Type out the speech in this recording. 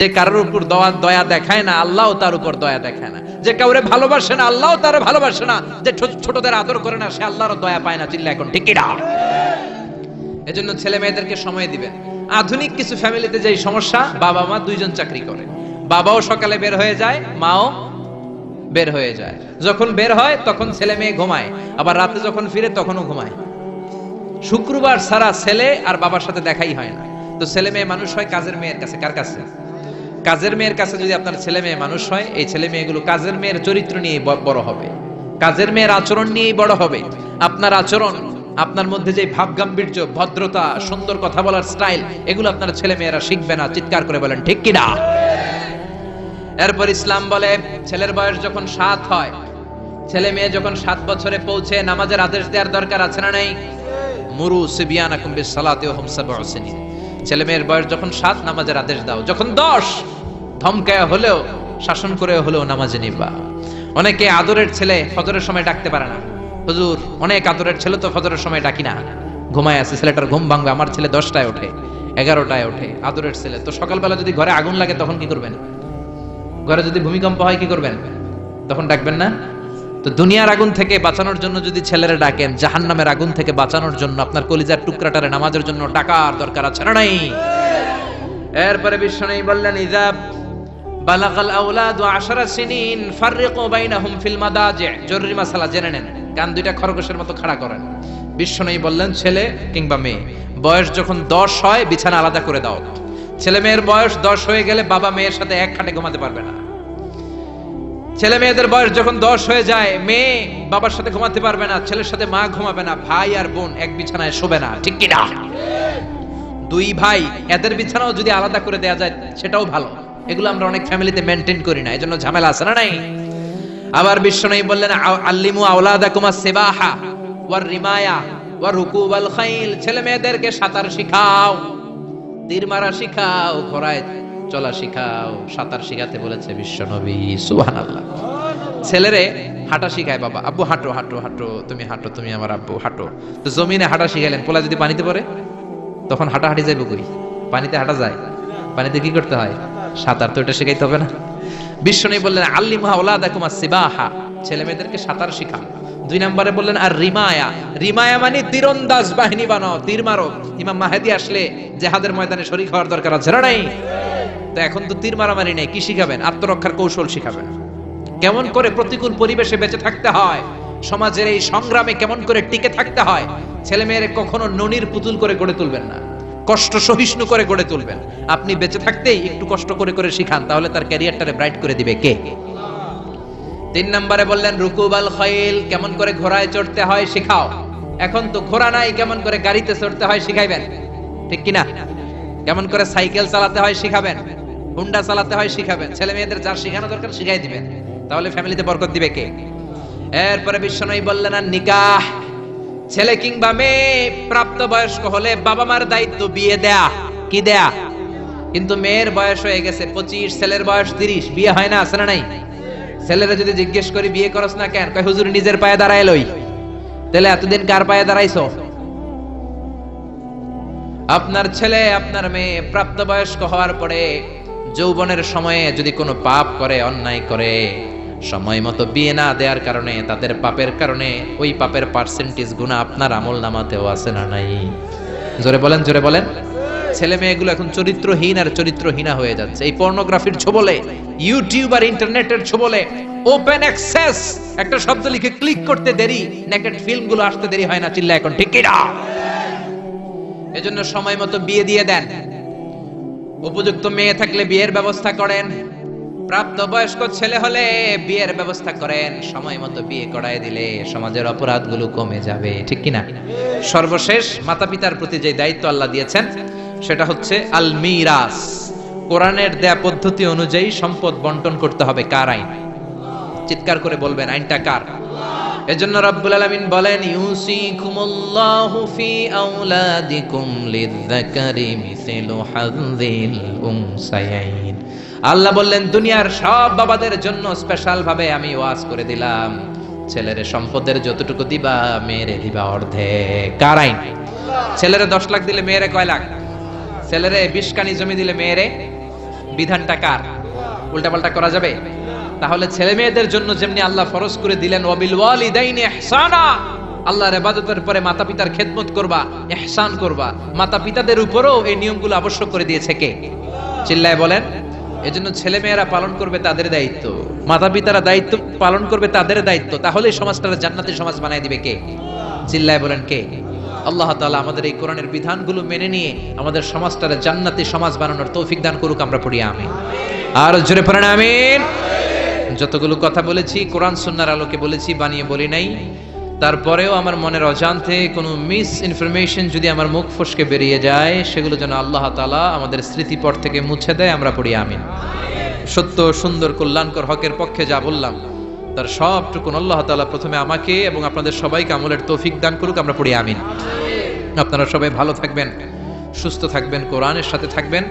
যে কারোর উপর দয়া দেখায় না, আল্লাহও তার উপর দয়া দেখায় না। যে কাউরে ভালোবাসে না, আল্লাহও তার ভালোবাসে না। যে ছোটদের আদর করে না, সে আল্লাহরও দয়া পায় না। চিল্লা এখন ঠিক কি না? এজন্য ছেলে মেয়েদেরকে সময় দিবেন। আধুনিক কিছু ফ্যামিলিতে যেই সমস্যা, বাবা মা দুইজন চাকরি করে, বাবাও সকালে বের হয়ে যায়, মাও বের হয়ে যায়। যখন বের হয় তখন ছেলে মেয়ে ঘুমায়, আবার রাতে যখন ফিরে তখনও ঘুমায়। শুক্রবার ছাড়া ছেলে আর বাবার সাথে দেখাই হয় না। তো ছেলে মেয়ে মানুষ হয় কাজের মেয়ের কাছে। কার কাছে? কাজের মেয়ের কাছে। যদি আপনার ছেলে মেয়ে মানুষ হয়, এই ছেলে মেয়েগুলো কাজের মেয়ের চরিত্র নিয়ে বড় হবে, কাজের মেয়ের আচরণ নিয়েই বড় হবে। আপনার আচরণ, আপনার মধ্যে যে ভাব গাম্ভীর্য, ভদ্রতা, সুন্দর কথা বলার স্টাইল, এগুলো আপনার ছেলে মেয়েরা শিখবে না। চিৎকার করে বলেন ঠিক কিনা? এরপর ইসলাম বলে ছেলের বয়স যখন 7 হয়, ছেলে মেয়ে যখন 7 বছরে পৌঁছে, নামাজের আদেশ দেওয়ার দরকার আছে না নাই? মুরু সিবিয়ানাকুম বিসসালাতি ওয়া হুম সাবউ সিনিন। ছেলে মেয়ের বয়স যখন 7, নামাজের আদেশ দাও। যখন 10, ধমকায় হলেও, শাসন করে হলেও নামাজে নিবা। অনেকে আদরের ছেলে ফজরের সময় ডাকতে পারে না। হুজুর, অনেক আদরের ছেলে তো ফজরের সময় ডাকি না, ঘুমায় আছে, ছেলেটার ঘুম ভাঙবে। আমার ছেলে 10টায় ওঠে, 11টায় ওঠে, আদরের ছেলে। তো সকালবেলা যদি ঘরে আগুন লাগে তখন কি করবেন? ঘরে যদি ভূমিকম্প হয় কি করবেন? তখন ডাকবেন না? তো দুনিয়ার আগুন থেকে বাঁচানোর জন্য যদি ছেলেরা ডাকেন, জাহান্নামের আগুন থেকে বাঁচানোর জন্য আপনার কলিজার টুকরাটারে নামাজের জন্য ডাকার দরকার আছে না নাই? এরপরে বিশ্বনবী বললেন, ইযা বালাগাল আওলাদু 10 সিনিন ফাররিকু বাইনাহুম ফিল মাদাজি। জরুরি মাসালা জেনে নেন, কান দুইটা খরগোশের মতো খাড়া করেন। বিশ্বনবী বললেন, ছেলে কিংবা মেয়ে বয়স যখন 10 হয়, বিছানা আলাদা করে দাও। ছেলে মেয়ের বয়স 10 হয়ে গেলে বাবা মেয়ের সাথে এক খাটে ঘুমাতে পারবে না। ছেলে মেয়েদের বয়স যখন 10 হয়ে যায়, মেয়ে বাবার সাথে ঘুমাতে পারবে না, ছেলের সাথে মা ঘুমাবে না, ভাই আর বোন এক বিছানায় শোবে না। ঠিক কি না? দুই ভাই, এদের বিছানাও যদি আলাদা করে দেয়া যায় সেটাও ভালো। এগুলো আমরা অনেক ফ্যামিলিতে মেইনটেইন করি না, এজন্য ঝামেলা আছে না নাই? আবার বিশ্বনবী বললেন, আল্লিমু আওলাদাকুমা সিবাহা ওয়ার রিমায়া ওয়া রুকুবাল খাইল। ছেলে মেয়েদেরকে সাঁতার শিখাও, তীর মারা শিখাও, ঘোড়ায় চলা শিখাও। সাঁতার শিখাতে বলেছে বিশ্বনবী। সুবহানাল্লাহ। ছেলেরে হাঁটা শিখায় বাবা, আব্বু হাঁটো হাঁটো হাঁটো, তুমি হাঁটো, তুমি আমার আব্বু হাঁটো। তো জমিনে হাঁটা শিখাইলেন, পোলা যদি পানিতে পড়ে তখন হাঁটাহাঁটি যাইব কই? পানিতে হাঁটা যায়? পানিতে কি করতে হয়? সাঁতার। তো এটা শিখাইতে হবে না? বিশ্বনবী বললেন, আল্লিমু আওলাদাকুমা সিবাহা, ছেলে মেয়েদেরকে সাঁতার শিখাও। 2 নম্বরে বললেন, আর রিমায়া। রিমায়া মানে তীরন্দাজ বাহিনী বানাও, তীর মারো। ইমাম মাহদি আসলে জিহাদের ময়দানে শরীক হওয়ার দরকার আছে না নাই? তো এখন তো তীর মারামারি নেই, কি শিখাবেন? আত্মরক্ষার কৌশল শিখাবেন। কেমন করে প্রতিকূল পরিবেশে বেঁচে থাকতে হয়, সমাজের এই সংগ্রামে কেমন করে টিকে থাকতে হয়। ছেলে মেয়েরে কখনো ননির পুতুল করে গড়ে তুলবেন না, কষ্ট সহিষ্ণু করে গড়ে তুলবেন। আপনি বেঁচে থাকতেই একটু কষ্ট করে করে শিখান, তাহলে তার ক্যারিয়ারটারে ব্রাইট করে দিবে কে? 3 নম্বরে বললেন, রুকুবাল খাইল, কেমন করে ঘোড়ায় চড়তে হয় শিখাও। এখন তো ঘোড়া নাই, কেমন করে গাড়িতে চড়তে হয় শিখাইবেন। ঠিক কিনা? কেমন করে সাইকেল চালাতে হয় শিখাবেন, হুন্ডা চালাতে হয় শিখাবেন। ছেলে মেয়েদের যা শিখানো দরকার শিখাই দিবেন, তাহলে ফ্যামিলিতে বরকত দিবে কে? এরপরে বিশ্বনবী বললেন, আর নিকাহ। ছেলে কিংবা মেয়ে প্রাপ্তবয়স্ক হলে বাবা মার দায়িত্ব বিয়ে দেয়া। কি দেয়া? কিন্তু মেয়ের বয়স হয়ে গেছে 25, ছেলের বয়স 30, বিয়ে হয় না, আছে না নাই? ছেলেরা যদি জিজ্ঞেস করি বিয়ে করস না কেন, কয় হুজুর নিজের পায়ে দাঁড়ায় লই। তাহলে এতদিন কার পায়ে দাঁড়াইছো? আপনার ছেলে আপনার মেয়ে প্রাপ্তবয়স্ক হওয়ার পরে যৌবনের সময়ে যদি কোনো পাপ করে, অন্যায় করে, সময় মতো বিয়ে না দেওয়ার কারণে, তাদের পাপের কারণে ওই পাপের পার্সেন্টেজ গুনাহ আপনার আমল নামাতেও আছে না নাই? জোরে বলেন, জোরে বলেন। ছেলে মেয়েগুলো এখন চরিত্রহীন আর চরিত্রহীনা হয়ে যাচ্ছে এই পর্নোগ্রাফির ছোবলে, ইউটিউব আর ইন্টারনেটের ছোবলে। ওপেন অ্যাক্সেস একটা শব্দ লিখে ক্লিক করতে দেরি, নেকেড ফিল্মগুলো আসতে দেরি হয় না। চিল্লা এখন ঠিক কি না? এজন্য সময় মতো বিয়ে দিয়ে দেন। উপযুক্ত মেয়ে থাকলে বিয়ের ব্যবস্থা করেন। প্রাপ্তবয়স্ক ছেলে হলে বিয়ের ব্যবস্থা করেন। সময় মতো বিয়ে করায় দিলে সমাজের অপরাধগুলো কমে যাবে। ঠিক কিনা? সর্বশেষ মাতা পিতার প্রতি যে দায়িত্ব আল্লাহ দিয়েছেন সেটা হচ্ছে আল মিরাস। কোরআনের দেয়া পদ্ধতি অনুযায়ী সম্পদ বন্টন করতে হবে। কার আইন? চিৎকার করে বলবেন, আইনটা কার? এজন্য রব্বুল আলামিন বলেন, ইউসিকুমুল্লাহু ফি আওলাদিকুম লিযযাকারি মিসলু হাযযিল উনসায়াইন। আল্লাহ বললেন, দুনিয়ার সব বাবাদের জন্য স্পেশাল ভাবে আমি ওয়াজ করে দিলাম, ছেলের সম্পদের যতটুকু দিবা মেয়েরে দিবা অর্ধেক। কার আইন? ছেলেরে 10 লাখ দিলে মেয়েরে কয় লাখ? ছেলেরে 20 কানি জমি দিলে মেয়েরে বিধানটা কার? উল্টাপাল্টা করা যাবে? তাহলে ছেলে মেয়েদের জন্য যেমনি আল্লাহ ফরজ করে দিলেন ওয়াবিল ওয়ালিদাইনি ইহসানা, আল্লাহর ইবাদতের পরে মাতা পিতার খেদমত করবা, ইহসান করবা, মাতা পিতাদের উপরেও এই নিয়মগুলো আবশ্যক করে দিয়েছে কে? চিল্লায় বলেন। এজন্য ছেলে মেয়েরা পালন করবে তাদের দায়িত্ব, মাতা পিতারা দায়িত্ব পালন করবে তাদের দায়িত্ব, তাহলে সমাজটাকে জান্নাতের সমাজ বানায় দিবে কে? চিল্লায় বলেন কে? আল্লাহ তাআলা আমাদের এই কোরআনের বিধানগুলো মেনে নিয়ে আমাদের সমাজটাকে জান্নাতি সমাজ বানানোর তৌফিক দান করুক, আমরা পড়ি আমিন। আর জোরে পড়েন আমিন। যতগুলো কথা বলেছি কোরআন সুন্নাহর আলোকে বলেছি, বানিয়ে বলি নাই। তারপরেও আমার মনের অজান্তে কোনো মিস ইনফরমেশন যদি আমার মুখ ফসকে বেরিয়ে যায়, সেগুলো যেন আল্লাহ তাআলা আমাদের স্মৃতিপট থেকে মুছে দেয়, আমরা পড়ি আমিন। সত্য, সুন্দর, কল্যাণকর, হকের পক্ষে যা বললাম তার সবটুকুন আল্লাহ তাআলা প্রথমে আমাকে এবং আপনাদের সবাইকে আমলের তৌফিক দান করুক, আমরা পড়ি আমিন। আপনারা সবাই ভালো থাকবেন, সুস্থ থাকবেন, কোরআনের সাথে থাকবেন।